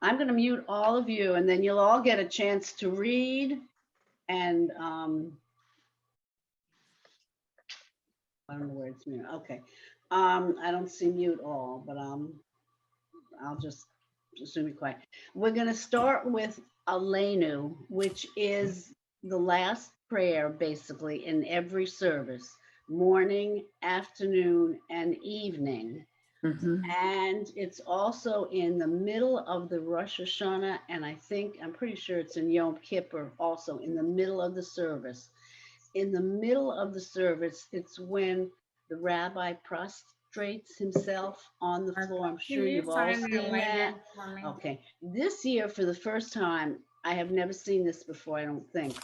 I'm going to mute all of you, and then you'll all get a chance to read. And I don't know where it's mute. Okay. I don't see mute all, but I'll just be quiet. We're going to start with Aleinu, which is the last prayer basically in every service, morning, afternoon, and evening. And it's also in the middle of the Rosh Hashanah, and I'm pretty sure it's in Yom Kippur also in the middle of the service. In the middle of the service, it's when the rabbi prostrates himself on the floor. I'm sure you've all seen that. Okay. This year, for the first time, I have never seen this before, I don't think.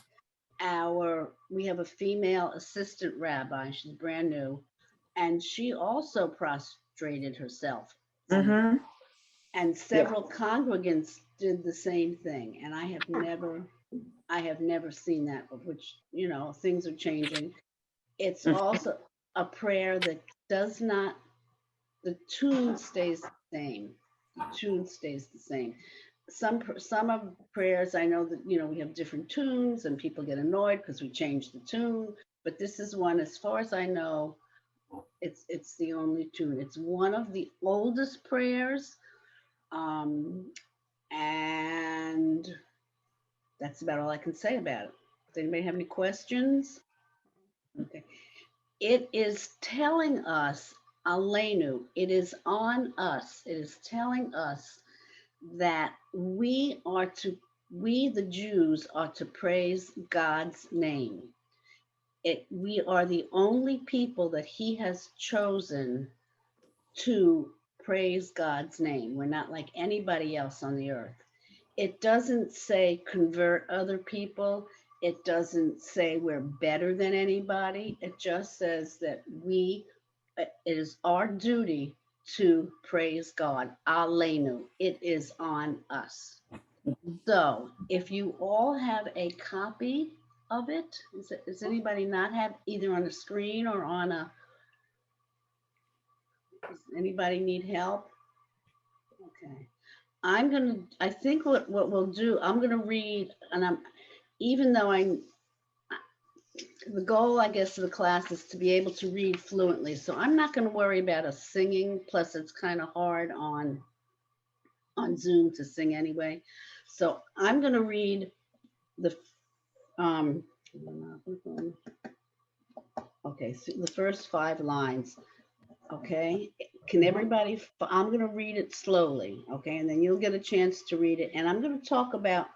We have a female assistant rabbi, she's brand new, and she also prostrated herself. And several congregants did the same thing. And I have never seen that, which, things are changing. It's also a prayer that the tune stays the same. The tune stays the same. Some of prayers, I know that, we have different tunes and people get annoyed because we change the tune. But this is one, as far as I know, it's the only tune. It's one of the oldest prayers. And that's about all I can say about it. Does anybody have any questions? Okay. It is telling us, Aleinu, it is on us. It is telling us that we the Jews are to praise God's name. We are the only people that he has chosen to praise God's name. We're not like anybody else on the earth. It doesn't say convert other people. It doesn't say we're better than anybody. It just says that it is our duty to praise God. Aleinu. It is on us. So if you all have a copy of it, does anybody not have either on the screen or on a, does anybody need help? Okay. I think what we'll do, I'm going to read, and even though the goal, I guess, of the class is to be able to read fluently. So I'm not going to worry about us singing. Plus, it's kind of hard on Zoom to sing anyway. So I'm going to read the, okay, so the first 5 lines. Okay, can everybody, I'm going to read it slowly, okay, and then you'll get a chance to read it. And I'm going to talk about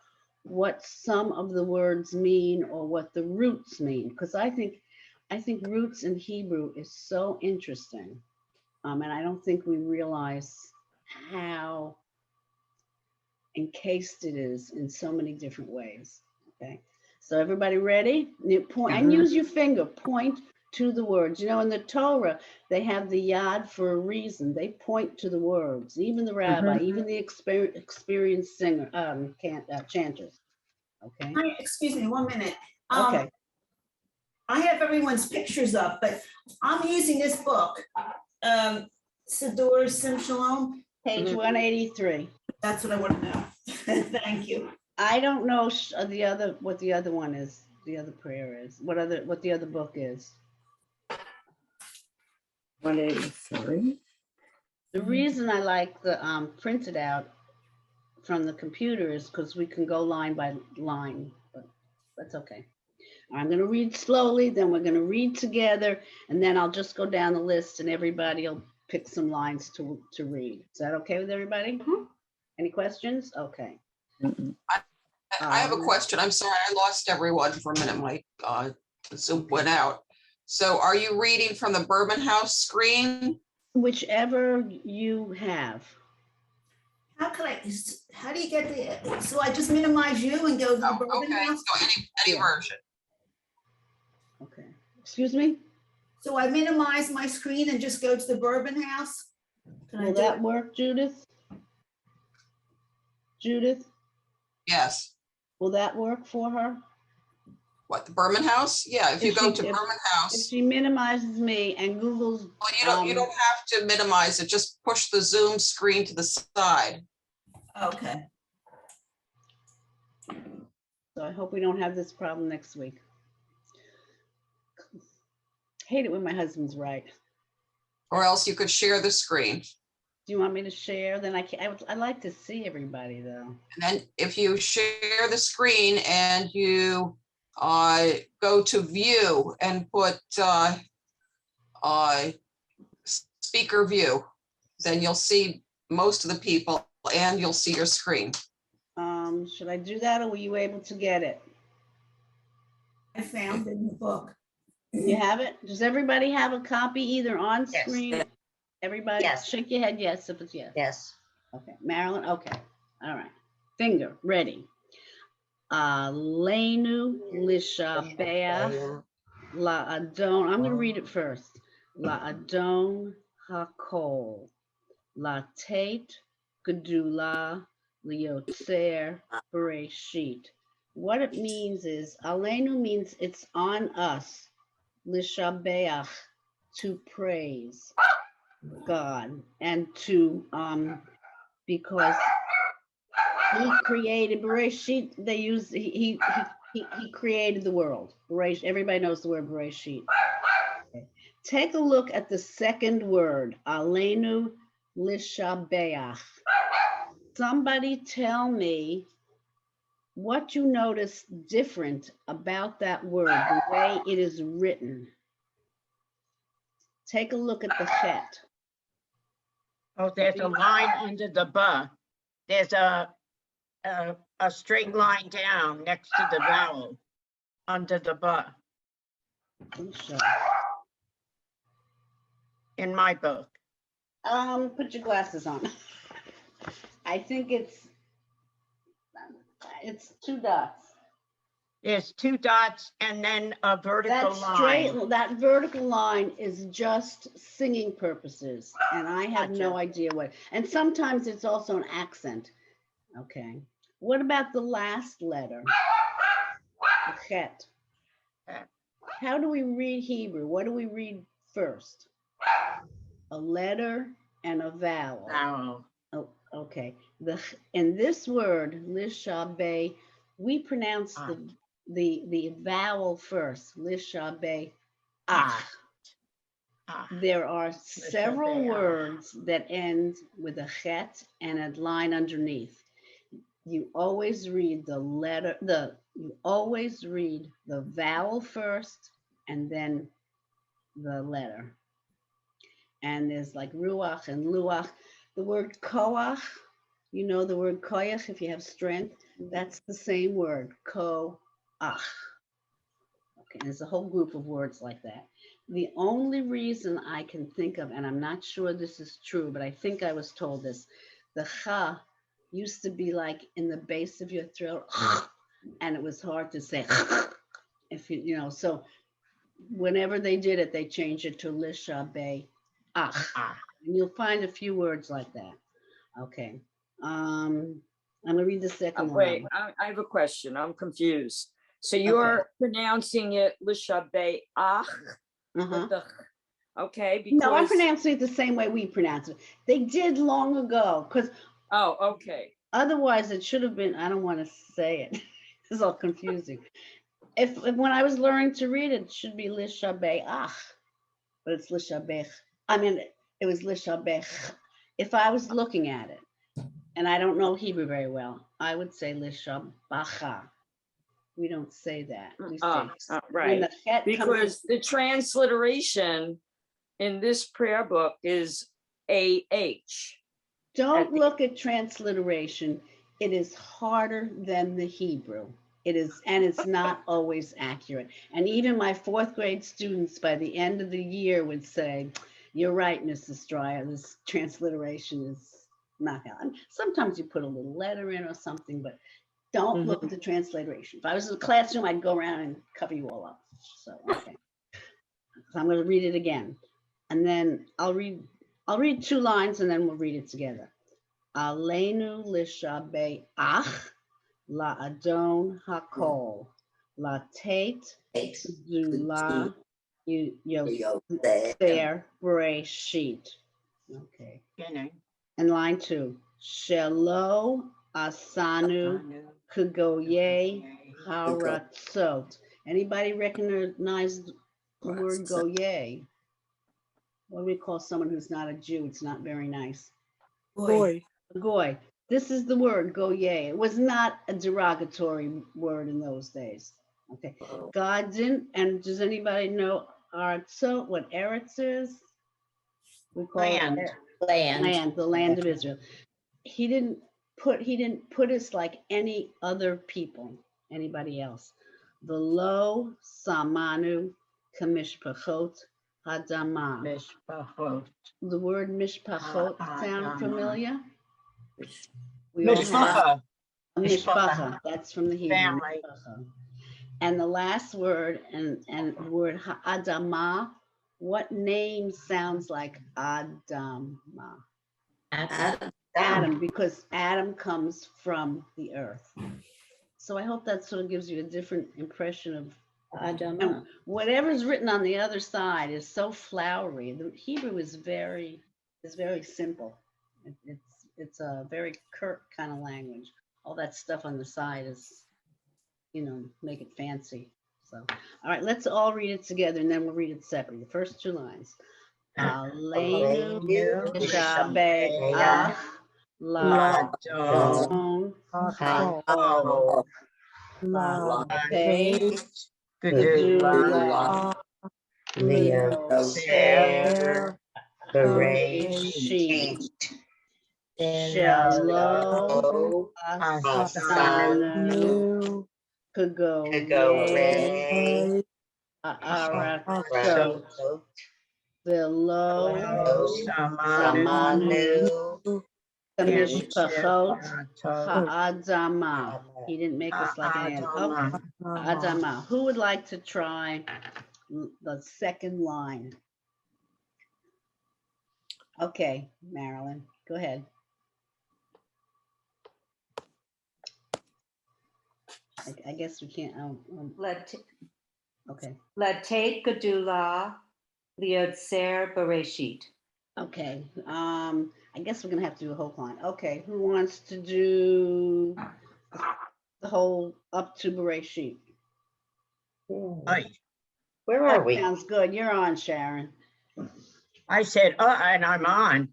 what some of the words mean or what the roots mean, because I think roots in Hebrew is so interesting. And I don't think we realize how encased it is in so many different ways. Okay, so everybody ready? You point and use your finger, point to the words. In the Torah, they have the yad for a reason. They point to the words, even the rabbi, even the experienced singer, chanters. Okay. Excuse me, 1 minute. Okay. I have everyone's pictures up, but I'm using this book, Siddur Sim Shalom. Page 183. That's what I want to know. Thank you. I don't know what the other one is. The other prayer is. What the other book is. 183. The reason I like the printed out from the computer is because we can go line by line, but that's okay. I'm going to read slowly, then we're going to read together, and then I'll just go down the list and everybody will pick some lines to read. Is that okay with everybody? Any questions? Okay. I have a question. I'm sorry, I lost everyone for a minute. My Zoom went out. So are you reading from the Bourbon House screen? Whichever you have. How do you get so I just minimize you and go to the Bourbon House? So any version. Okay. Excuse me? So I minimize my screen and just go to the Bourbon House? Will that work, Judith? Judith? Yes. Will that work for her? What, the Bourbon House? Yeah, if you go to Bourbon House. If she minimizes me and Google's. Well, you don't have to minimize it. Just push the Zoom screen to the side. Okay. So I hope we don't have this problem next week. Hate it when my husband's right. Or else you could share the screen. Do you want me to share? Then I'd like to see everybody though. And then if you share the screen and you go to view and put speaker view, then you'll see most of the people and you'll see your screen. Should I do that or were you able to get it? I found it in the book. You have it? Does everybody have a copy either on Yes. screen? Everybody, Yes. shake your head yes if it's yes. Yes. Okay, Marilyn, okay, all right. Finger, ready. Lenu Lishabea La Adon, I'm gonna read it first. La Adon Hakol, La Tate Gedula Liotzer Bereshit. What it means is, Alenu means it's on us, Lishabeach, to praise God, and to, because he created Bereshit, they use, he created the world. Beresh, everybody knows the word Bereshit. Okay. Take a look at the second word, Alenu Lishabeach. Somebody tell me what you notice different about that word, the way it is written. Take a look at the chet. Oh, there's a line under the ba. There's a straight line down next to the vowel under the ba in my book. Put your glasses on. I think it's 2 dots. There's 2 dots and then a vertical That line. straight, that vertical line is just singing purposes, and I have no Gotcha. idea what. And sometimes it's also an accent. Okay. What about the last letter? The chet. Chet. How do we read Hebrew? What do we read first? A letter and a vowel. Vowel. Oh, okay. In this word, lishabe, we pronounce the vowel first. Lishabe ah. There are several words that end with a chet and a line underneath. You always read the letter, you always read the vowel first and then the letter. And there's like ruach and luach. The word koach, you know the word koyach, if you have strength, that's the same word, koach. Okay, there's a whole group of words like that. The only reason I can think of, and I'm not sure this is true, but I think I was told this, the cha used to be like in the base of your throat, and it was hard to say, if you know, so whenever they did it, they changed it to lishabe ah. And you'll find a few words like that. Okay. I'm gonna read the second one. Wait, I have a question. I'm confused. So you're pronouncing it lishabeach with the okay? Because No, I'm pronouncing it the same way we pronounce it. They did long ago, because okay. otherwise it should have been, I don't want to say it. This is all confusing. If when I was learning to read it, it should be lishabeach, but it's lishabech. I mean, it was lishabech. If I was looking at it, and I don't know Hebrew very well, I would say lishabacha. We don't say that. We say Right, because the transliteration in this prayer book is AH. Don't look at transliteration. It is harder than the Hebrew. It is, and it's not always accurate. And even my 4th grade students by the end of the year would say, "You're right, Mrs. Stryer, this transliteration is not helpful." Sometimes you put a little letter in or something, but don't look at the transliteration. If I was in the classroom, I'd go around and cover you all up. So, okay. So I'm going to read it again. And then I'll read 2 lines and then we'll read it together. Alenu lishabeach la adon hakol la tate zula yoser bereshit. Okay. And line 2. Shelo Asanu Kugoye Haratzot. Anybody recognize the word goye? What do we call someone who's not a Jew? It's not very nice. Boy. Goy. This is the word goye. It was not a derogatory word in those days. Okay. God didn't, and does anybody know Aratzot, what Eretz is? We call Land. it Land. land, the land of Israel. He didn't put us like any other people, anybody else. The lo samanu kamishpachot hadama. Mishpachot. The word mishpachot sound Hadama. familiar? We all have Mishpacha. a mishpacha. That's from the Hebrew. Family. Mishpacha. And the last word and word ha'adama, what name sounds like Adama? Adam, because Adam comes from the earth. So I hope that sort of gives you a different impression of Adama. whatever's written on the other side is so flowery. The Hebrew is very simple. It's a very curt kind of language. All that stuff on the side is, make it fancy. So, all right, let's all read it together and then we'll read it separately. The first two lines. Aleinu Shabeach Ladon Hakol Latei Gedula Leoser Bereshit Shalom Asanu Kagore Aratzot Velo Samanu Kamishpachot Ha'adama. He didn't make us like an ant. Oh, Adama. Who would like to try the second line? Okay, Marilyn, go ahead. I guess we can't. Okay. Latate Gedula Liotzer Bereshit. Okay. I guess we're gonna have to do a whole line. Okay. Who wants to do the whole up to Bereshit? Aye. Where are we? Sounds good. You're on, Sharon. I said, and I'm on.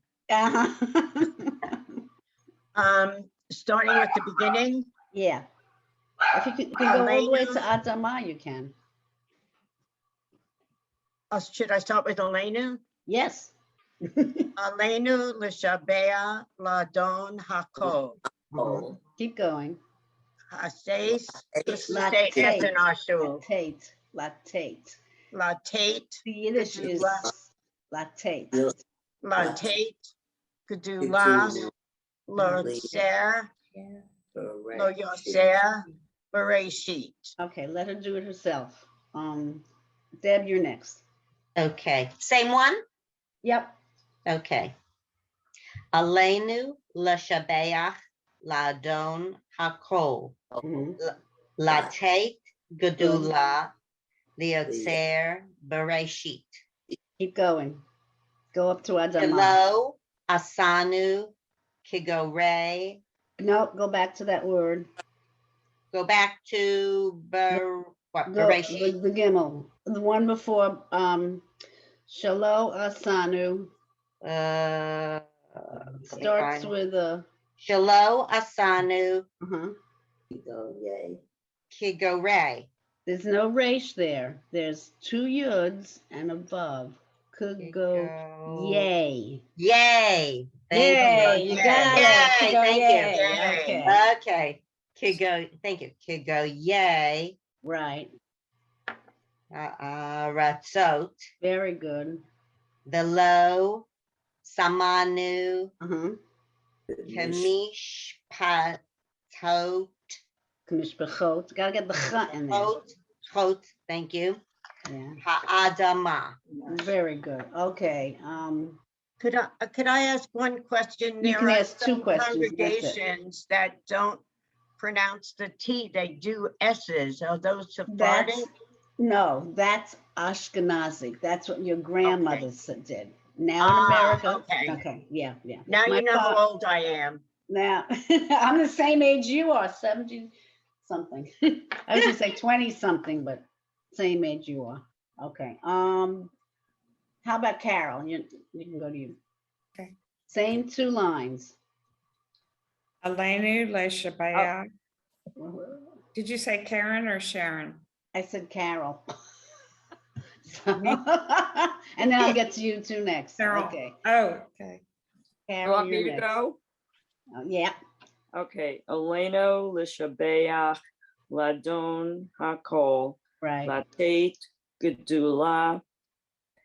Starting at the beginning. Yeah. If you can go all the way to Adama, you can. Should I start with Elenu? Yes. Elenu l'shabea ladon hakol. Keep going. Haseis. This is Latate. say S in our shul. Latate. Latate. The Yiddish is latate. Latate. Gedula. Lo Yotzer. Lo Yotzer. Bereshit. Okay, let her do it herself. Deb, you're next. Okay, same one? Yep. Okay. Aleinu l'shabeach ladon hakol. Latate gedula liotzer bereshit. Keep going. Go up to Adama. Hello asanu kigore. No, go back to that word. Go back to bereshit. The Gimel. The one before Shalo Asanu starts with a Shalo asanu uh-huh. kigore. There's no resh there. There's two yuds and above. Could go yay. Yay. Yay, you got it. Yay, Could go thank yay. you. Okay. Okay. Could go, thank you. Could go yay. Right. Ratzot. Very good. The low samanu Uh-huh. kamishpatot. Kamishpachot. Gotta get the ch in there. Chot, thank you. Yeah. Ha'adama. Very good. Okay. Could I ask one question? You There can are ask two some questions, that's it. congregations that don't pronounce the T, they do S's. Are those That's Sephardic? no, that's Ashkenazi. That's what your grandmother did. Now in America. Okay. Okay. Yeah. Now My you know how fa- old I am. Now, I'm the same age you are, 70 something. I was gonna say 20 something, but same age you are. Okay. How about Carol? You can go to you. Okay. Same 2 lines. Elenu Leshabaya. Did you say Karen or Sharon? I said Carol. So, and then I'll get to you two next. Carol. Okay. Oh, okay. You Carol, want me you're to next. go? Yeah. Okay, Eleno, Lishabeach, Ladon, Hakol, Right. Latate, Gedula,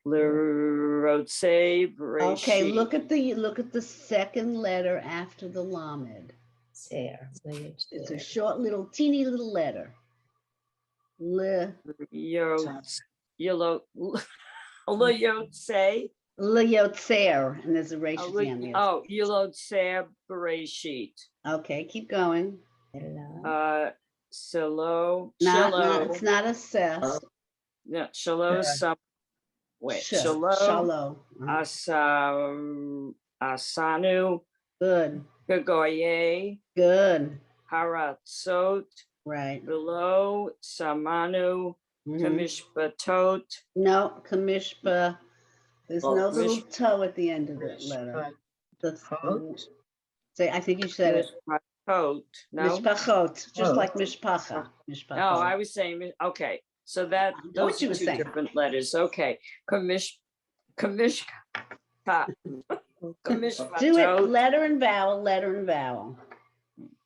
Lerotse, Okay. Look Bereshit. at the second letter after the lamed. There. It's a short little teeny little letter. Yotze, Leyotse, Leyotzer, and there's a resh at the end. Yes. oh, Yelotse, Bereshit. Okay, keep going. Silo, It's Shilo, not a ses. no, Shilo, some, wait, Shilo, Shalo. Asanu, Good. Gagoye, Good. Haratzot, Right. below Samanu, Mhm. Kamishbatot, No, kamishpa. There's no little Mish- toe at the end of the letter. Mishpachot. Say, I think you said it. Mishpatot, no? Mishpachot, just Oh. like mishpacha. No, I Mishpachot. was saying, okay, so that, I know those what you are were two saying. different letters, okay. Kamishpa, Do it Kamishpatot, letter and vowel, letter and vowel.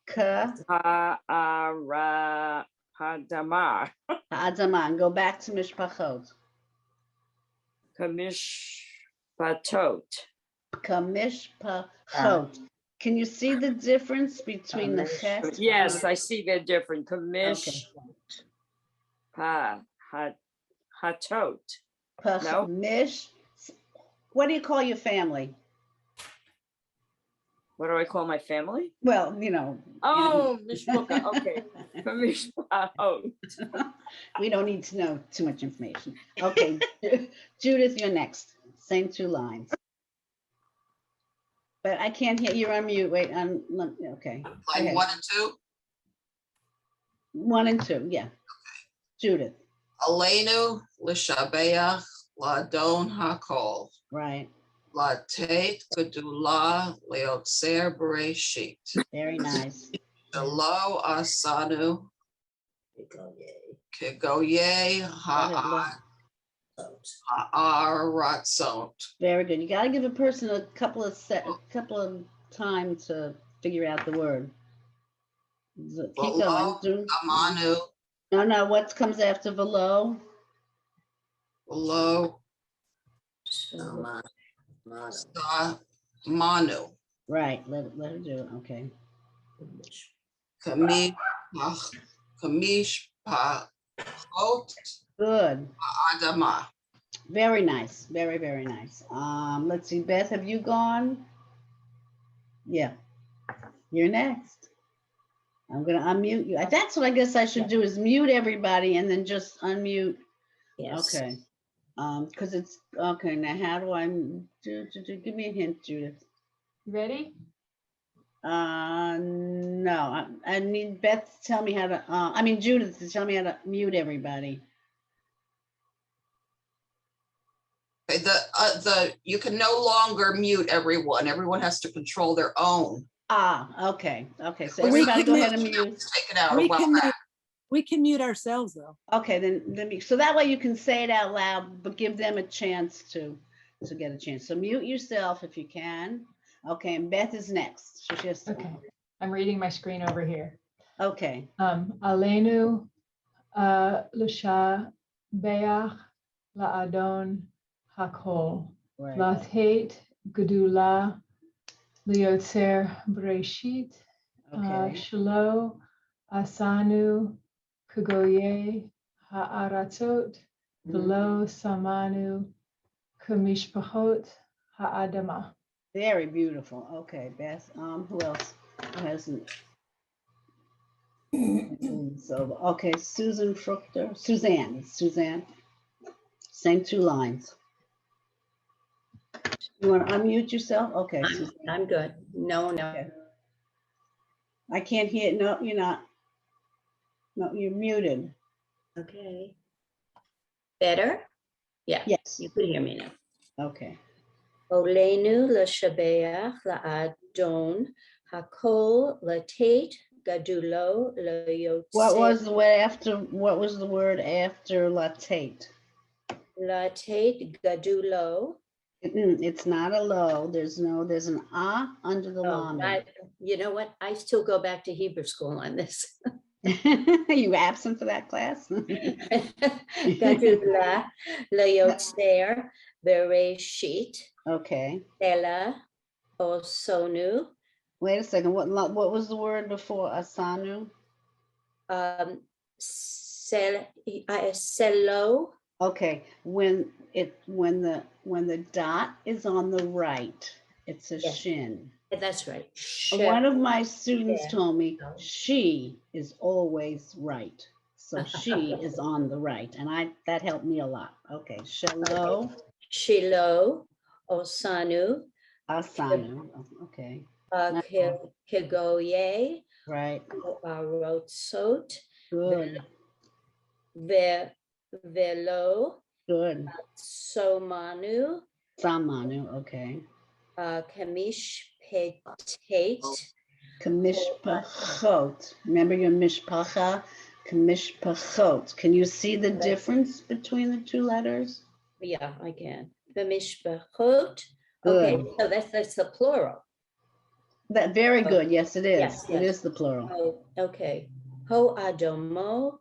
Ka, Ha'ara, Hadamar, ha'adamah. Go back to mishpachot. Kamishpatot. Kamishpachot. Can you see the difference between the ches? Yes, I see they're different. Kamish, Okay. hatot. No? Mish. What do you call your family? What do I call my family? Well, you know. Oh, Mishpucha, okay. Kamishpatot. We don't need to know too much information. Okay, Judith, you're next. Same 2 lines. But I can't hear, you're on mute. Wait, okay. Go Line ahead. 1 and 2. 1 and 2, yeah. Judith, Aleinu l'shabeach ladon hakol. right. Latate gedula leotzer bereshit. Very nice. Shelo asanu kegoye ha'aratzot. Very good. You got to give a person a couple of time to figure out the word. Keep going. Velo amanu No, what comes after velo? velo manu. Right, let her do it. Okay. Kamish pachot Good. adama. Very nice. Very, very nice. Let's see, Beth, have you gone? Yeah. You're next. I'm gonna unmute you. That's what I guess I should do, is mute everybody and then just unmute. Yes. Okay. Because it's okay. Now, how do I give me a hint, Judith? Ready? No, I need Beth to tell me how to. Judith to tell me how to mute everybody. Okay, you can no longer mute everyone. Everyone has to control their own. Okay. So We everybody can go ahead and mute. mute. Take it out a while back. We can mute ourselves though. Okay, then so that way you can say it out loud, but give them a chance to get a chance. So mute yourself if you can. Okay, and Beth is next. So she has to. Okay, I'm reading my screen over here. Okay. Alenu Lusha Beach Laadon Hakol Right. Latate Gedula Liotzer Bereshit Okay. Shelo Asanu Kugoye Ha'aratzot Velo Samanu Kamishpachot Ha'adama. Very beautiful. Okay, Beth. Who else? Who hasn't? So okay, Susan Fruchter. Suzanne. It's Suzanne. Same 2 lines. You want to unmute yourself? Okay. Suzanne. I'm good. No. Okay. I can't hear, no, you're not. No, you're muted. Okay. Better? Yeah, Yes, you could hear me now. okay. Olenu לשבח לאדון, הכל לתת גדולו What ליוצר, was the way after, what was the word after latate? לתת גדולו. It's not a low, there's an ah under the Oh, lamed. you know what? I still go back to Hebrew school on this. You absent for that class? גדולה ליוצר בראשית, Okay, אלא עושנו, wait a second, what was the word before asanu? סלו, Okay, when the dot is on the right, it's a Yes. shin. that's right. One of my students Yeah. told me she is always right. So she is on the right, and that helped me a lot. Okay, shelo, Shiloh, Osanu, asanu. Okay, Kegoye, right, Rotsot, good, Velo, good. Somanu, Samanu, okay. Kamish Petate, Kamishpachot. Remember your mishpacha? Kamishpachot. Can you see the difference between the two letters? yeah, I can. Kamishpachot. Okay, Good. so that's the plural. That very good. Yes, it is. Yes, It yes. is the plural. Oh, okay. Ho Adomo.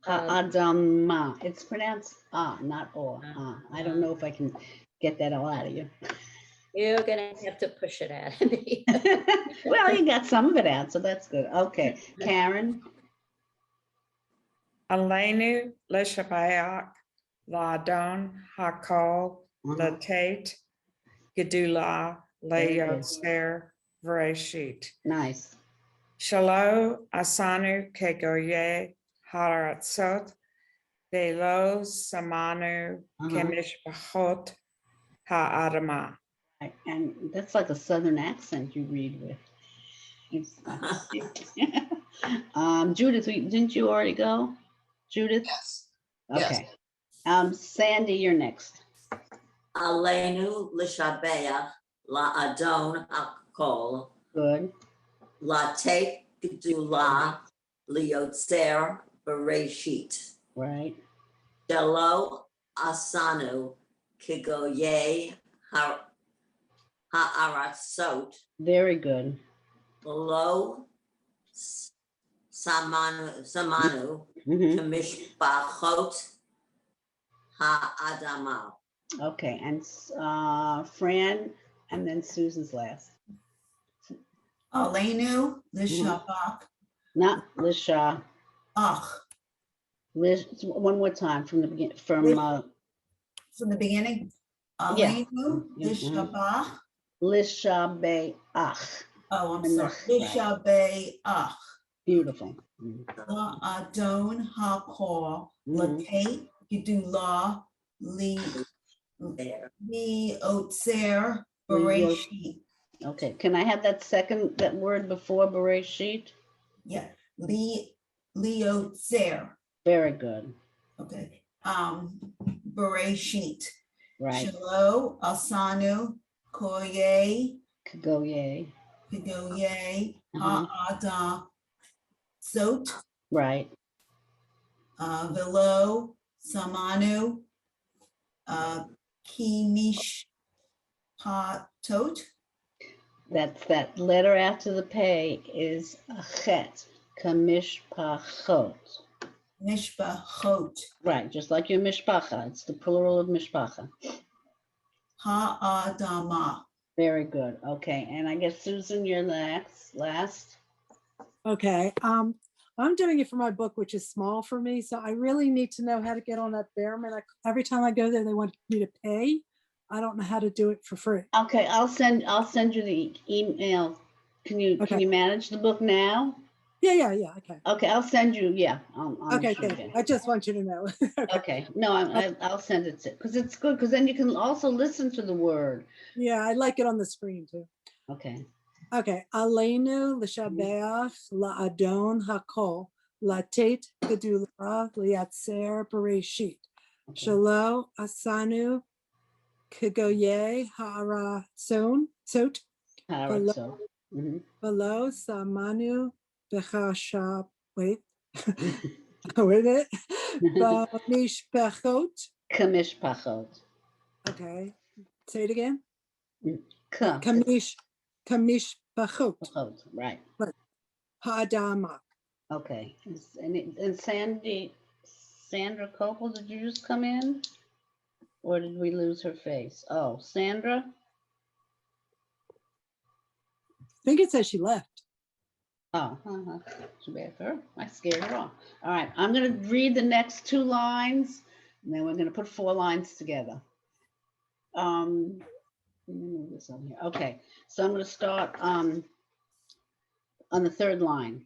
Ha'adama. It's pronounced not or. I don't know if I can get that all out of you. You're gonna have to push it out of me. Well, you got some of it out, so that's good. Okay, Karen. Alenu Leshabayak Ladon Hakol Latate Gedula Layotzer Vreshit. Nice. Shalo Asanu Kegoye Haratzot Delo Samanu Kemishpachot Ha'adama. Right, and that's like a southern accent you read with. Judith, didn't you already go? Judith? Yes. Okay. Sandy, you're next. Alenu Lishabeach La Adon Hakol Good. La Tate Gedula Liotzer Bereshit. Right. Shelo Asanu Kigoye Ha'aratzot. Very good. Lo Samanu Kamishpachot Ha'adama. Okay, and Fran, and then Susan's last. Alenu Lishabak Not Lisha. Ach. One more time from the beginning. From the beginning. Yeah. Alenu Lishabak. Lishabeach. Oh, I'm sorry. Lishabeach. Beautiful. La Adon Hakor Latate Gedula Li Otzer Bereshit. Okay, can I have that word before Bereshit? Yeah, Liotzer. Very good. Okay. Bereshit. Right. Shelo Asanu Koye Kagoye. Ha'ada Sot. Right. Velo Samanu Kimish Patot. That's that letter after the pay is a chet. Kamishpachot. Mishpachot. Right, just like your mishpacha. It's the plural of mishpacha. Ha'adama. Very good. Okay, and I guess Susan, you're last. Okay. I'm doing it for my book, which is small for me. So I really need to know how to get on that Behrman. Every time I go there, they want me to pay. I don't know how to do it for free. Okay, I'll send you the email. Can you manage the book now? Yeah. Okay. Okay, I'll send you. Yeah. Okay, good. I just want you to know. Okay. No, I'll send it because it's good because then you can also listen to the word. Yeah, I like it on the screen too. Okay. Okay, Aleinu l'shabeach la'adon hakol latet gedula liatzer bereshit shalo asanu kigoye ha'arazon sot So. below samanu bechashab wait with it b'mishpachot. Kamishpachot. Okay, say it again. Ka. Kamishpachot. Pachot, right. Ha'adama. Okay. And Sandra Copel, did you just come in? Or did we lose her face? Oh, Sandra? I think it says she left. Oh, too bad for her. I scared her off. All right, I'm going to read the next 2 lines, and then we're going to put 4 lines together. Let me move this on here. Okay, so I'm going to start on the 3rd line.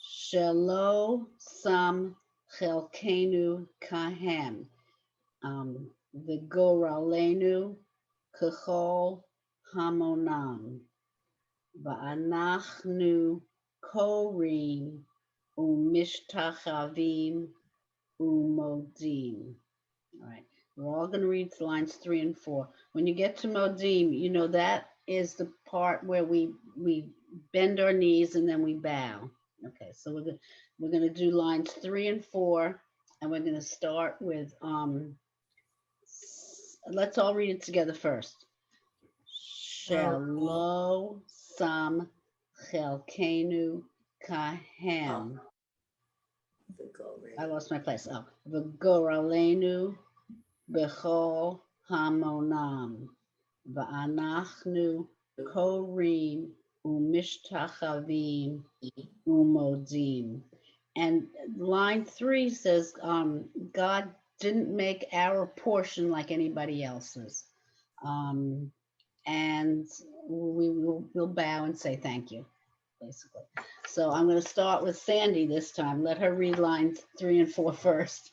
Shelo sam chelkenu kahem, v'goralenu kechol hamonam. Va'anachnu korim umishtachavim umodim. All right, we're all going to read lines 3 and 4. When you get to modim, you know that is the part where we bend our knees and then we bow. Okay, so we're going to do lines 3 and 4, and we're going to start with let's all read it together first. Shelo sam chelkenu kahem. I lost my place. Oh, v'goralenu bechol hamonam, va'anachnu korim umishtachavim umodim. And line 3 says, God didn't make our portion like anybody else's. And we'll bow and say thank you, basically. So I'm going to start with Sandy this time. Let her read lines 3 and 4 first.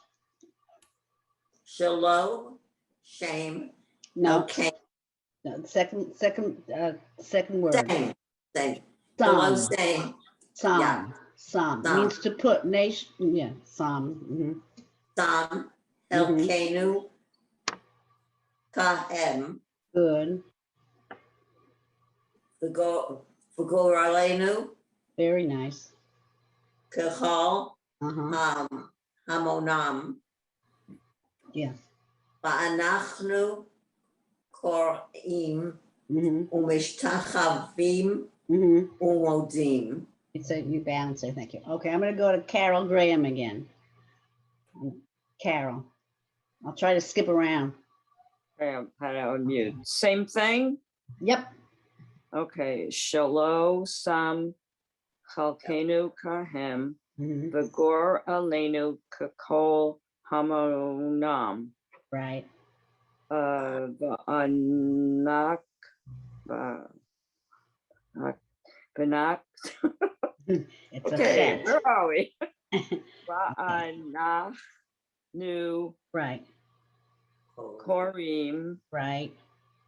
Shalom, shame. No. Okay. No, second word. Same. Sam. Same. Sam. Yeah. Sam Sam. means to put nation. Yeah. Sam. Sam. Elkenu. Kahem. Good. V'goralenu. Very nice. Kechal. Hamonam. Yeah. Va'anachnu korim umishtachavim umodim. You bow and say thank you. Okay, I'm going to go to Carol Graham again. Carol. I'll try to skip around. How to unmute. Same thing? Yep. Okay. Shalo sam chalkenu kahem, v'gor alenu kakol hamonam. Right. V'anak, v'anak. It's Okay, a where are we? Va'anachnu. Right. Korim. Right.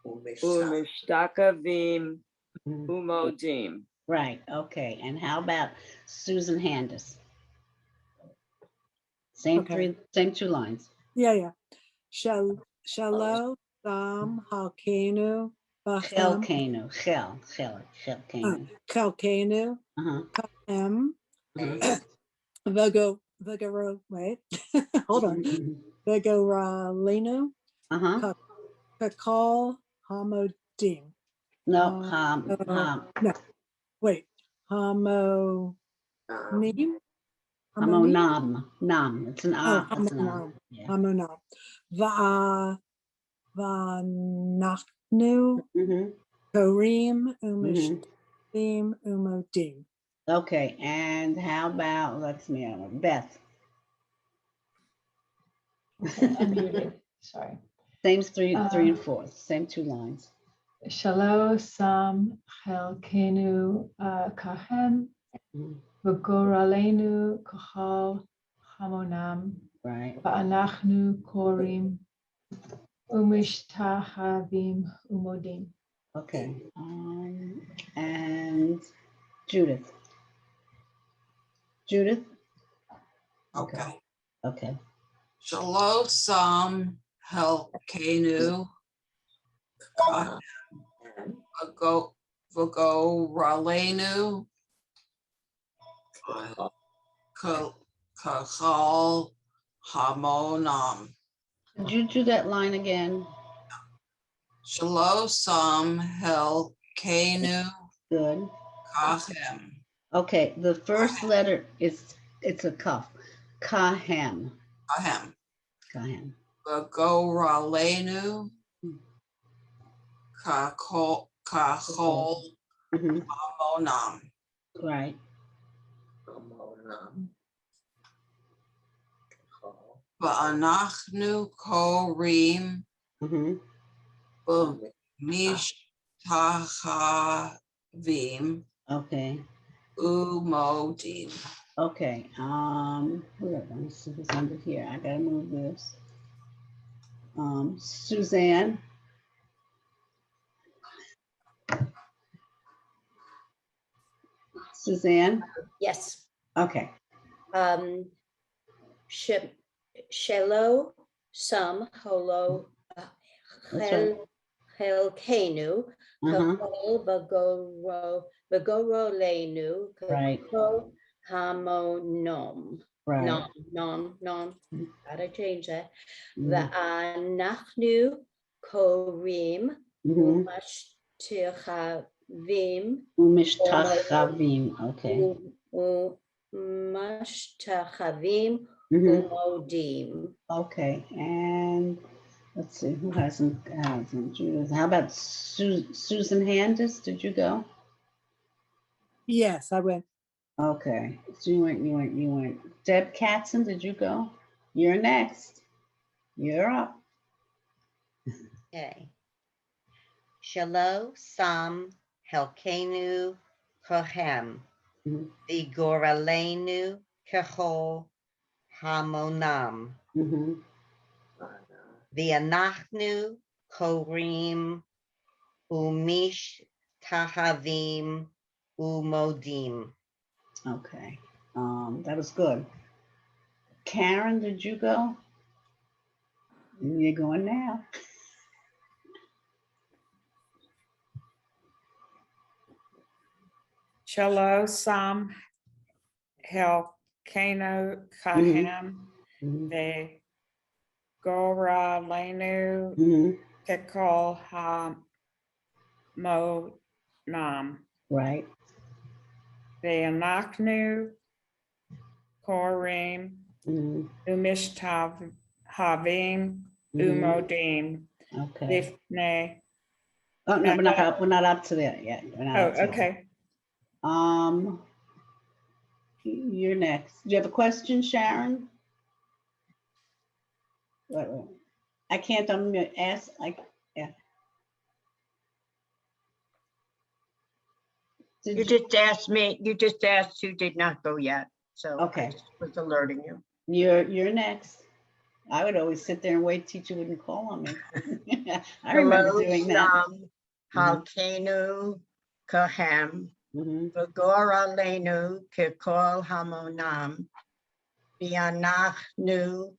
Umishtachavim umodim. Right. Okay. And how about Susan Handis? Same 2 lines. Yeah. Shalo sam halkenu Chelkenu. Chelkenu. Chelkenu. Kahem. V'goro. Wait. Hold on. V'goralenu. Kakol hamodim. No. No. Wait. Hamonim. Hamonam. Nam. It's an Hamonam. Hamonam. Va'anachnu korim umishtim umodim. Okay, and how about, Beth? Okay, unmuted. Sorry. Same 3 and 4. Same 2 lines. Shalo sam chelkenu kahem, v'goralenu kachal hamonam, right. Va'anachnu korim umishtachavim umodim. Okay. And Judith. Judith? Okay. Okay. Shalom Helkenu Vago Ralenu Kahal Hamonam. Did you do that line again? Shalom Helkenu Good. Kahem. Okay, the first letter it's a kaf. Kahem. Kahem. Kahem. Vago Ralenu Kahol Mhm. Hamonam. Right. Va'anachnu korim Mhm. mishtachavim Okay. umodim. Okay. Let me see who's under here. I gotta move this. Suzanne. Suzanne. Yes. Okay. Shelo, some, holo, That's right. helkenu, kahol, bagoro lenu, Right. kahol, hamonom. Right. Nom. Gotta change that. Mhm. Va'anachnu korim, Mhm. umashtichavim, Umishtachavim. Okay. Mashtachavim Mhm. umodim. Okay. And let's see who hasn't. Judith. How about Susan Handis? Did you go? Yes, I went. Okay. So you went. Deb Katzen, did you go? You're next. You're up. Okay. Shalo Sam Helkenu Kohem. Mhm. Vigoralenu Kechol Hamonam. Mhm. Vianachnu Korim Umish Tahavim Umodim. Okay. That was good. Karen, did you go? You're going now. Shalo Sam Helkano Kahem Mhm. De Gora Lenu Mhm. Kekol Ha Mo Nam Right. De Anachnu Korim Mhm. Umishtav Havim Mhm. Umodim Okay. Lifne. Oh no, we're not up. We're not up to that yet. We're not Oh, up to that. okay. You're next. Do you have a question, Sharon? Wait. I can't ask. Yeah. You just asked me, you just asked who did not go yet. So Okay. I just was alerting you. You're next. I would always sit there and wait. Teacher wouldn't call on me. I remember doing that. Halkenu Kahem. Vagora Lenu Kikol Hamonam. Bianachnu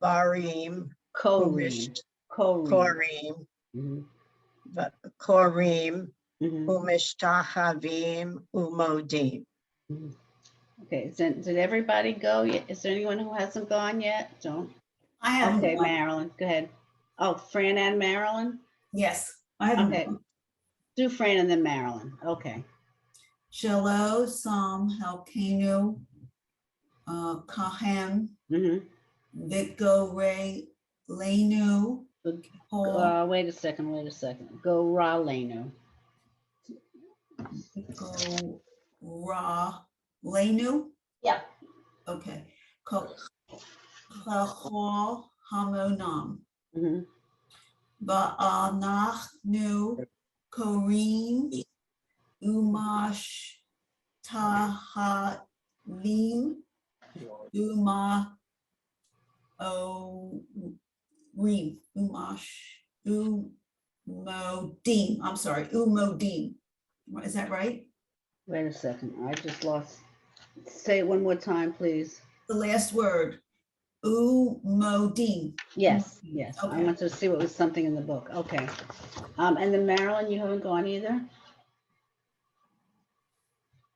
Barim. Korim. Korim. Korim. Umishtahavim Umodim. Okay, did everybody go? Is there anyone who hasn't gone yet? Don't. I haven't. Okay, Marilyn, go ahead. Oh, Fran and Marilyn? Yes, I haven't. Okay. Do Fran and then Marilyn. Okay. Shalo Sam Helkenu Kahem Vigore Lenu. Wait a second. Go Ra Lenu. Go Ra Lenu. Yeah. Okay. Kahol Hamonam. Ba'anachnu Korim Umash Tahavim Uma Umash Umodim. I'm sorry, umodim. Is that right? Wait a second, I just lost. Say it one more time, please. The last word, umodim. Yes, yes. I Okay. want to see what was something in the book. Okay. And then Marilyn, you haven't gone either?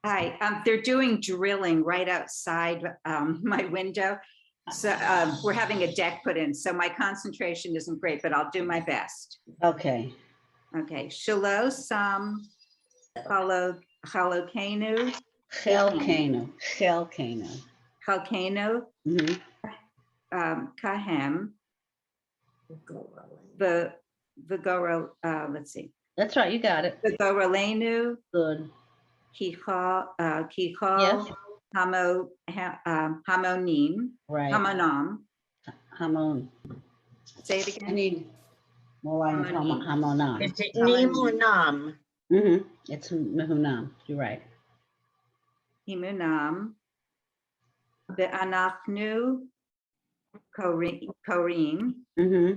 Hi, they're doing drilling right outside my window. So we're having a deck put in, so my concentration isn't great, but I'll do my best. Okay. Okay, Shalo Sam Halokenu Chelkenu, Chelkenu. Halkenu Mhm. Kahem the Vigora, let's see, That's right, you got it. Vigoralenu Good. Kichal Yes. Hamonim Right. Hamonam. Hamon. Say it I again. need more line of Hamonim. Hamonam. Is it Neem or Nam? Mm-hmm. It's Mehunam. You're right. Himunam Be'anachnu Korim Mm-hmm.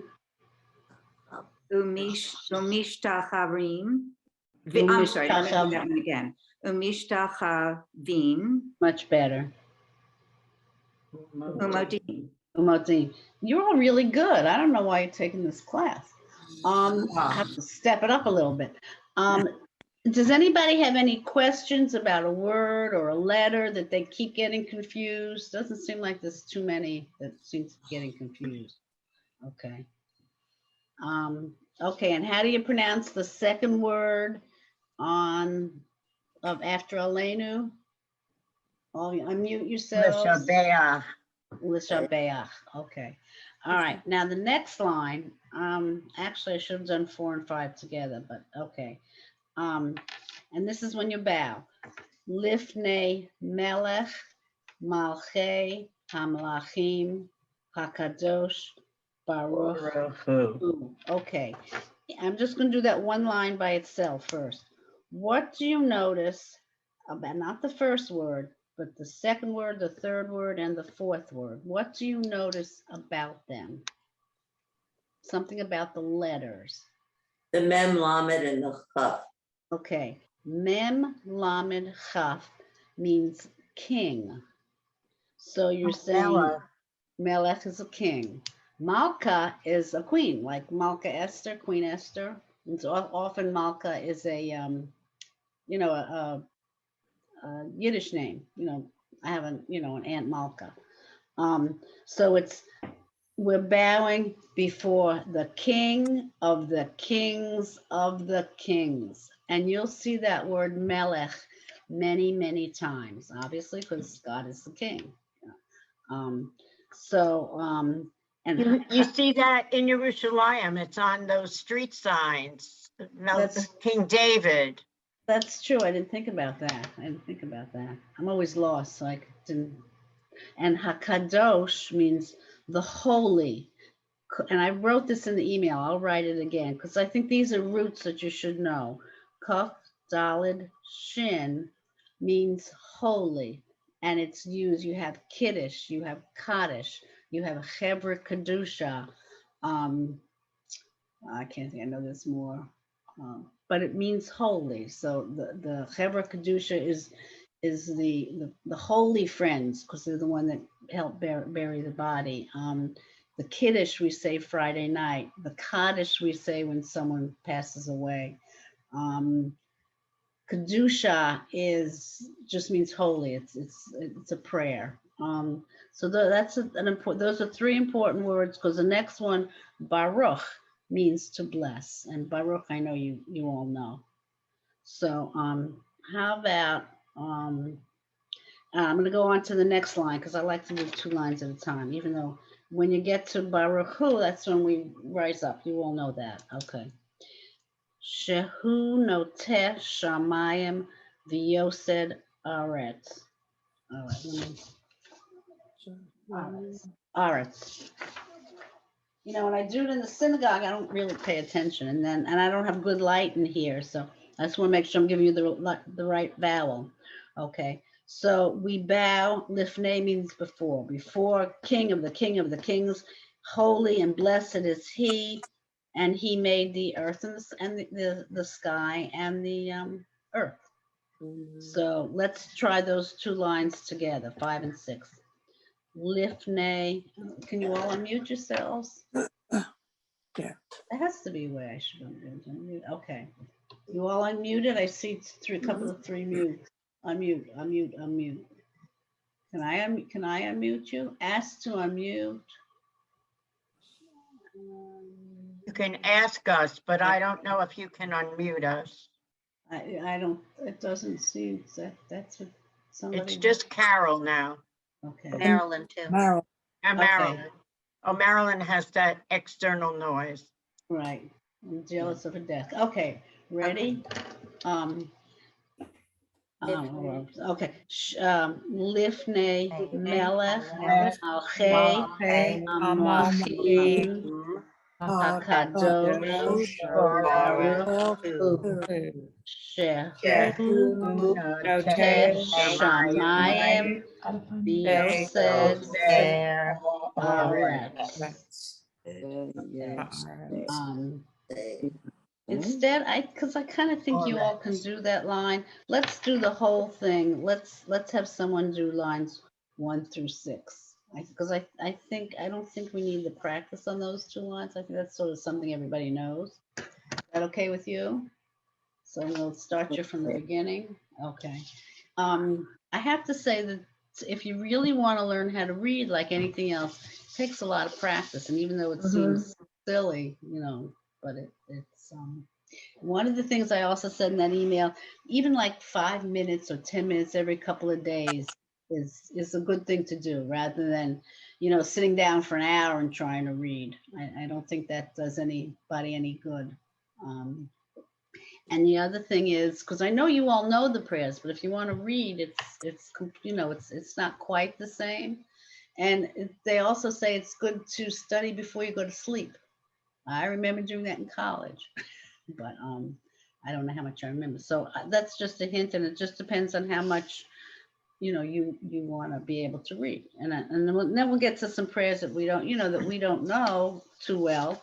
Umishtacharim. I'm sorry, let me do that one again. Umishtachavim Much better. Umodim. Umodim. You're all really good. I don't know why you're taking this class. I have to step it up a little bit. Does anybody have any questions about a word or a letter that they keep getting confused? Doesn't seem like there's too many that seems getting confused. Okay. Okay, and how do you pronounce the second word after Alenu? Oh, unmute yourselves. Lishabeach. Lishabeach. Okay. All right. Now the next line, actually I should have done 4 and 5 together, but okay. And this is when you bow. Lifnei Melech Malchei Hamlachim Hakadosh Baruch Hu. Okay. I'm just going to do that one line by itself first. What do you notice about not the first word, but the second word, the third word, and the fourth word? What do you notice about them? Something about the letters. The mem, lamed, and the chaf. Okay. Mem, lamed, chaf means king. So you're saying Melech is a king. Malka is a queen, like Malka Esther, Queen Esther. And so often Malka is a, a Yiddish name. I have an Aunt Malka. So we're bowing before the King of the Kings of the Kings. And you'll see that word Melech many, many times, obviously, because God is the king. And you see that in Jerusalem. It's on those street signs. That's King David. That's true. I didn't think about that. I'm always lost, so I didn't. And Hakadosh means the holy. And I wrote this in the email. I'll write it again because I think these are roots that you should know. Kaf Dalid Shin means holy, and it's used. You have Kiddush, you have Kaddish, you have Hebra Kedusha. I can't think. I know there's more, but it means holy. So the Hebra Kedusha is the holy friends because they're the one that help bury the body. The Kiddush we say Friday night. The Kaddish we say when someone passes away. Kedusha just means holy. It's a prayer. So that's an important. Those are 3 important words because the next one, Baruch, means to bless, and Baruch I know you all know. So how about I'm going to go on to the next line because I like to do 2 lines at a time, even though when you get to Baruch Hu, that's when we rise up. You all know that. Okay. Shehu noteh shamayim v'yosed aretz. All right. Aretz. When I do it in the synagogue, I don't really pay attention, and I don't have good light in here, so I just want to make sure I'm giving you the right vowel. Okay. So we bow. Lifnei means before. Before King of the Kings. Holy and blessed is He. and he made the earth and the sky and the earth. So let's try those two lines together, 5 and 6. Lifnei, can you all unmute yourselves? Yeah. There has to be a way I should unmute. Okay. You all unmuted? I see a couple of 3 mutes. Unmute. Can I unmute you? Ask to unmute. You can ask us, but I don't know if you can unmute us. I don't, it doesn't seem that's what somebody. It's just Carol now. Okay. Marilyn too. Marilyn. And Marilyn. Oh, Marilyn has that external noise. Right. I'm jealous of a desk. Okay. Ready? Okay. Lifnei melech alchei amachim hakadosh baruch hu shehu noteh shamayim v'yosed haaretz. Instead, because I kind of think you all can do that line. Let's do the whole thing. Let's have someone do lines 1 through 6. Because I don't think we need to practice on those 2 lines. I think that's sort of something everybody knows. Is that okay with you? So we'll start you from the beginning. Okay. I have to say that if you really want to learn how to read like anything else, it takes a lot of practice. And even though it seems silly, but it's one of the things I also said in that email, even like 5 minutes or 10 minutes every couple of days is a good thing to do rather than, sitting down for an hour and trying to read. I don't think that does anybody any good. And the other thing is, because I know you all know the prayers, but if you want to read, it's not quite the same. And they also say it's good to study before you go to sleep. I remember doing that in college, but I don't know how much I remember. So that's just a hint, and it just depends on how much you want to be able to read. And then we'll get to some prayers that we don't know too well,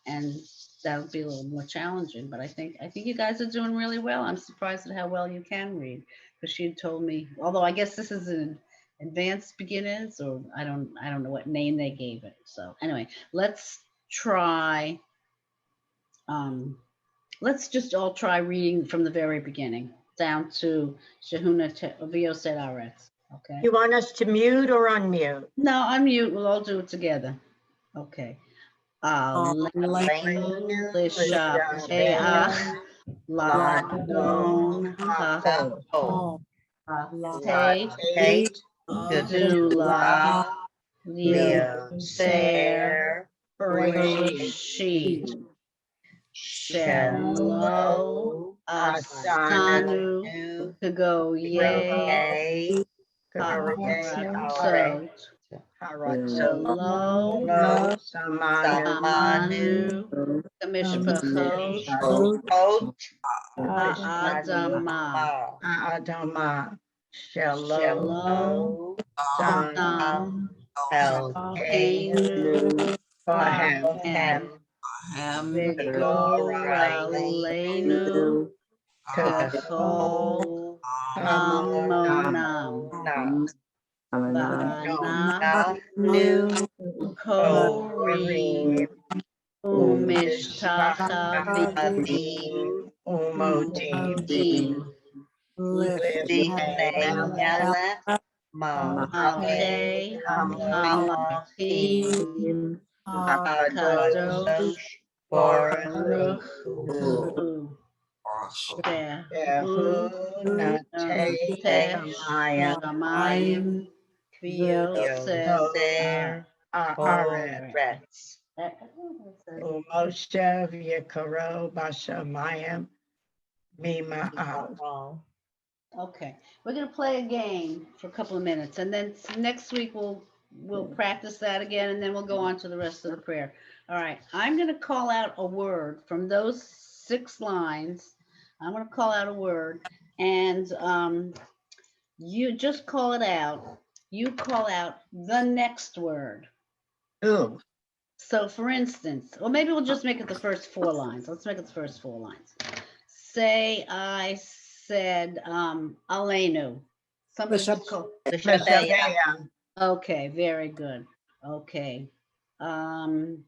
and that'll be a little more challenging. But I think you guys are doing really well. I'm surprised at how well you can read, because she had told me. Although I guess this is an advanced beginners, or I don't know what name they gave it. So anyway, let's try. Let's just all try reading from the very beginning down to Shehuna V'yosed Haaretz. Okay. You want us to mute or unmute? No, unmute. We'll all do it together. Okay. Ladon Dula Ser Bereshit Shelo Asanu Kagoye Haratzot Samanu Kamishpachot Ha'adama Shelo Sam Elkeinu Bahem V'goraleinu Kachol Hamonam Bananu Korim Umishtachavim Umodim Malchei Hamachim Kadosh Baruch Hu Shehu Noteh Shamayim V'yosed Haaretz. Umoshe v'yikaro b'shamayim mima'al. Okay, we're gonna play a game for a couple of minutes, and then next week we'll practice that again, and then we'll go on to the rest of the prayer. All right, I'm gonna call out a word from those 6 lines. I'm gonna call out a word, and you just call it out. You call out the next word. Ooh. So for instance, or maybe we'll just make it the first 4 lines. Let's make it the first 4 lines. Say I said, Aleinu. Somebody Lisha- just call. Lishabea. Okay, very good. Okay. Well,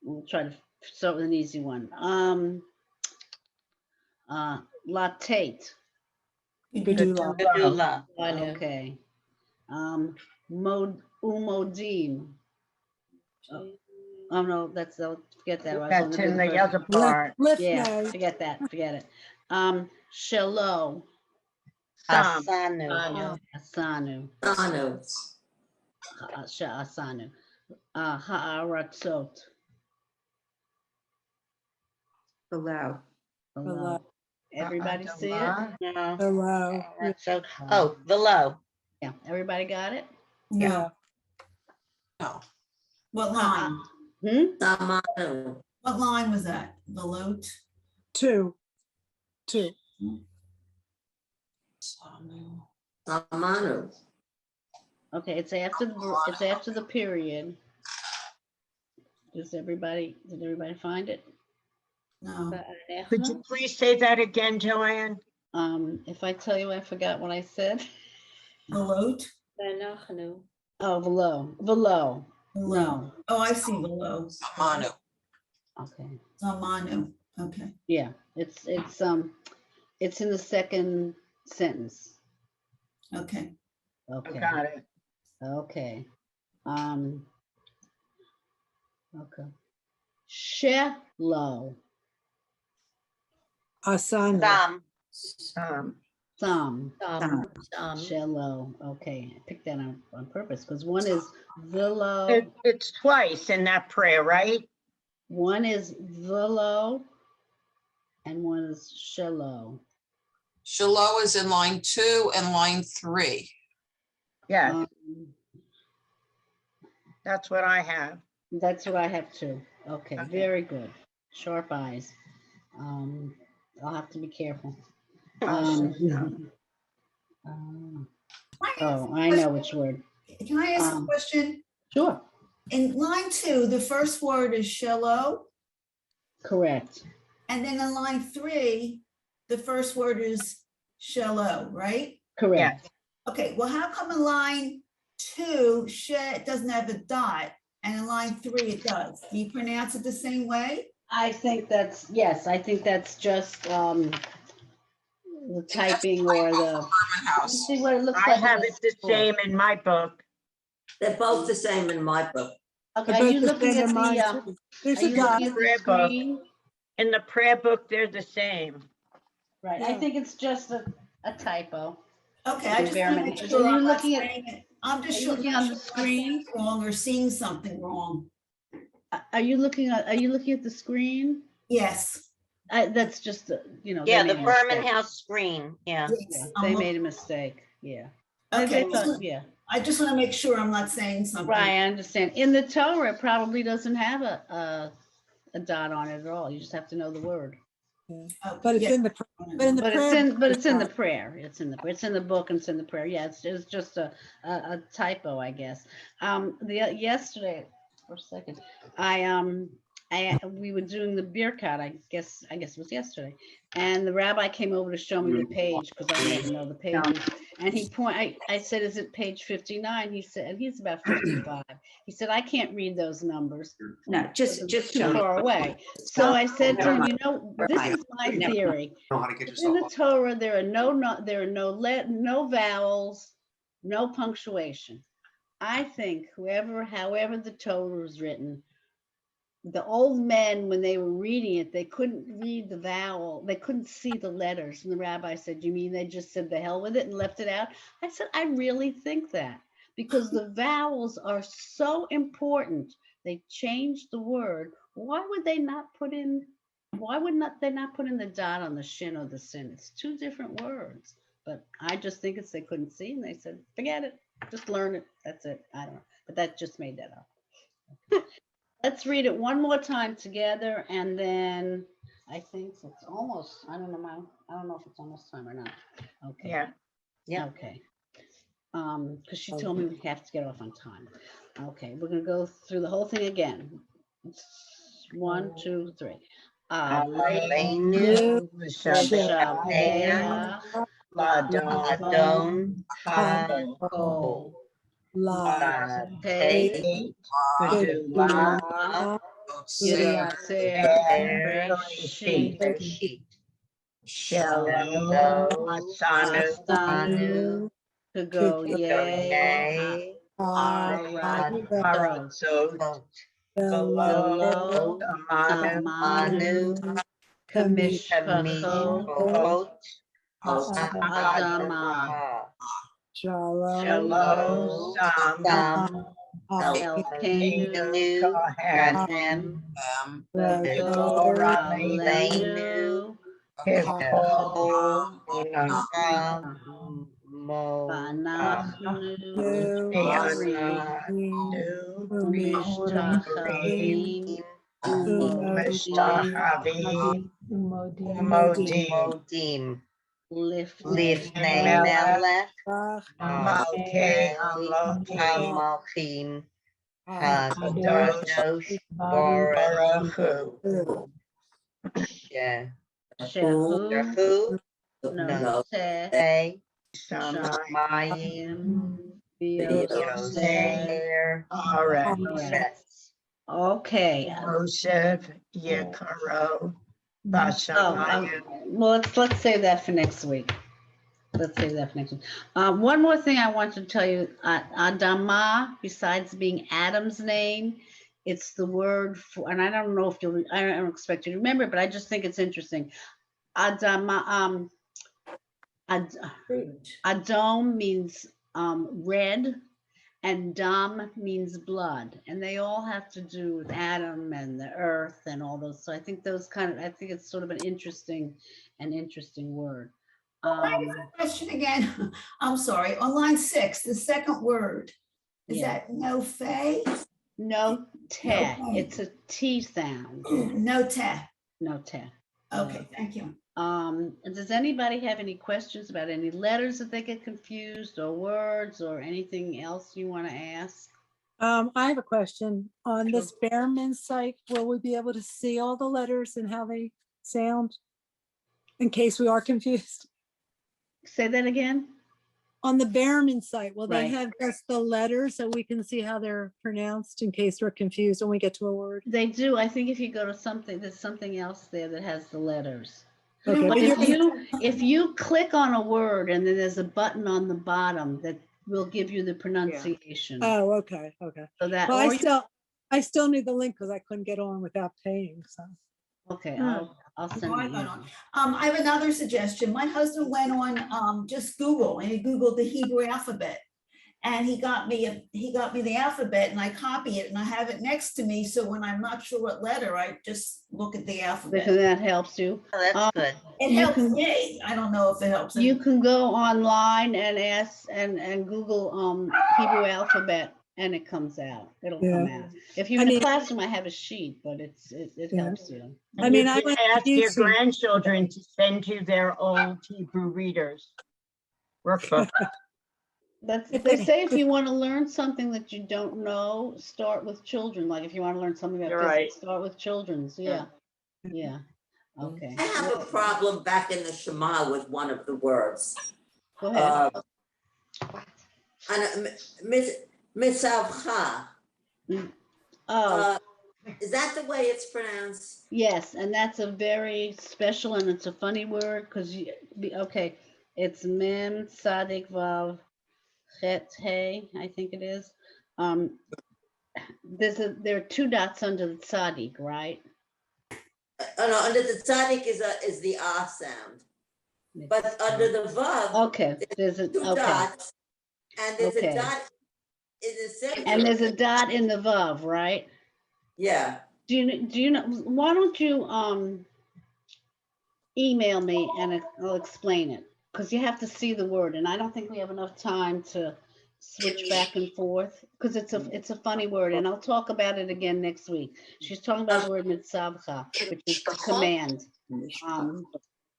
we'll try to start with an easy one. Latate. Gedula. Gedula. Okay. Umodim. Oh no, forget that. I was That's gonna do in the first- other part. Yeah, Lifnei. forget that. Forget it. Shelo. Some. Asanu. Asanu. Sanu. Asanu. Ha'aratzot. Below. Below. Everybody see it? No. Below. So, oh, below. Yeah, everybody got it? No, No. what line? Samanu. What line was that? Below? 2. Samanu. Okay, it's after the period. Did everybody find it? No. Could you please say that again, Joanne? If I tell you I forgot what I said. Below? Oh, below. No. Oh, I see below. Manu. Okay. Samanu. Okay. Yeah, it's in the second sentence. Okay. Okay. Got it. Okay. Okay. Shelo. Asanu. Some. Some. Shelo. Okay, I picked that on purpose because one is velo. It's twice in that prayer, right? One is velo, and one is shelo. Shiloh is in line 2 and line 3. Yeah, that's what I have. That's what I have too. Okay, very good. Sharp eyes. I'll have to be careful. I know which word. Can I ask a question? Sure. In line 2, the first word is shallow, Correct. and then in line 3, the first word is shallow, right? Correct. Okay, well, how come in line 2, it doesn't have a dot, and in line 3 it does? Do you pronounce it the same way? I think that's just the typing or the. House. See what it looks I like. have it the same in my book. They're both the same in my book. Okay, They're are both you the looking same at in mine, the? too. There's Are a you dot. looking at the Prayer book. screen? In the prayer book, they're the same. Right. I Yeah. think it's just a typo. Okay, I just want to Experiment. make Are sure you I'm not looking at- saying it. I'm just are you sure looking not on sure the if I'm saying screen? it wrong or seeing something wrong. Are you looking at the screen? Yes. That's just they Yeah, the made a Berman mistake. House screen. Yeah. Yes. Yeah, I'm they look- made a mistake. Yeah. Okay, They thought, yeah. I just want to make sure I'm not saying something. Right, I understand. In the Torah, it probably doesn't have a dot on it at all. You just have to know the word. Okay, But it's yeah. in the, but in the But prayer. it's in the prayer. It's in the book and it's in the prayer. Yeah, it's just a typo, I guess. Yesterday, for a second, we were doing the beer cut. I guess it was yesterday, and the rabbi came over to show me the page because I didn't know the pages. And I said, "Is it page 59?" He said, "He's about 55." He said, "I can't read those numbers. No, just Too show me. far away." So I said to him, "This is my Never mind. theory. Know how to get In yourself the up. Torah, there are no vowels, no punctuation. I think however the Torah was written, the old men, when they were reading it, they couldn't read the vowel. They couldn't see the letters. And the rabbi said, "You mean they just said the hell with it and left it out?" I said, "I really think that because the vowels are so important. They changed the word. Why would they not put in? Why would they not put in the dot on the shin or the sin? It's two different words." But I just think they couldn't see, and they said, "Forget it. Just learn it. That's it." I don't know, but that just made that up. Let's read it one more time together, and then I think it's almost. I don't know if it's almost time or not. Okay. Yeah. Yeah. Okay. Because she told me we have to get off on time. Okay, we're gonna go through the whole thing again. 1, 2, 3. Aleinu Shabbat Ladon Hako Latei Gedula Yotzer Bereshit Shalom Asanu Kagoye Aratzot Velo Amanu Kamishpachot Adama Shalom Sam Elkeinu Kohen Gedor Aleinu Kehol Vanachnu Mishtachavim Umodim Umodim Lifnei Melech Malkei Malchim Kadosh Baruch Hu Shehu Noteh Shamayim V'Yoser Haaretz Okay. Yosef Yekaro Bashamayim. Well, let's save that for next week. Let's save that for next week. One more thing I want to tell you. Adama, besides being Adam's name, it's the word for, and I don't know if I don't expect you to remember, but I just think it's interesting. Adama, Adom means red, and Dam means blood, and they all have to do with Adam and the earth and all those. So I think I think it's sort of an interesting word. Question again. I'm sorry. On line 6, the second word, is Yeah. that no fe? No te. It's a T sound. No te. No te. Okay, thank you. Does anybody have any questions about any letters that they get confused, or words, or anything else you want to ask? I have a question. On this Behrman site, will we be able to see all the letters and how they sound in case we are confused? Say that again. On the Behrman site, will they Right. have just the letters so we can see how they're pronounced in case we're confused when we get to a word? They do. I think if you go to something, there's something else there that has the letters. Okay, But but if you click on a word and then there's a button on the bottom that will give you the pronunciation. Oh, okay, okay. So that, Well, or I still need the link because I couldn't get on without paying, so. okay, I'll send Oh, I you. got on. I have another suggestion. My husband went on just Google and he Googled the Hebrew alphabet. And he got me the alphabet and I copy it and I have it next to me. So when I'm not sure what letter, I just look at the Because alphabet. that helps you. Oh, that's good. It You helps can- me. I don't know if it helps. You can go online and ask and Google Hebrew alphabet and it comes out. It'll come out. If you're in a classroom, I have a sheet, but it helps you. I mean, You I can went to ask your YouTube. grandchildren to send you their old Hebrew readers workbook. They say if you want to learn something that you don't know, start with children. Like if you want to learn something about You're physics, right. start with children's. Yeah. Yeah. Okay. I have a problem back in the Shema with one of the words. Go ahead. Misavcha. Oh, Is that the way it's pronounced? yes, and that's a very special and it's a funny word because okay, it's mem tzadik vav chet hey, I think it is. There are 2 dots under the tzadik, right? Oh no, under the tzaddik is the ah sound, but under the vav, Okay, there's a 2 okay, dots, and there's Okay. a dot in the center. and there's a dot in the vav, right? Yeah. Do you know? Why don't you email me and I'll explain it because you have to see the word, and I don't think we have enough time to switch back and forth because it's a funny word, and I'll talk about it again next week. She's talking about the word mitzavcha, which is to command.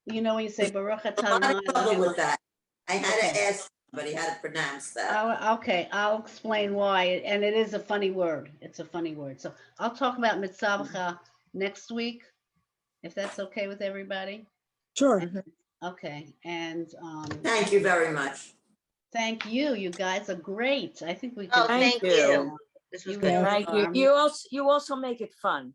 You know when you say Baruch atah A lot of trouble with that. I had to ask but he had to pronounce that. Okay, I'll explain why, and it is a funny word. It's a funny word. So I'll talk about Mitzabacha next week, if that's okay with everybody. Sure. Okay, and Thank you very much. thank you. You guys are great. I think we Oh, could. Thank thank you. you. This was You good. really Thank you. are. You also make it fun.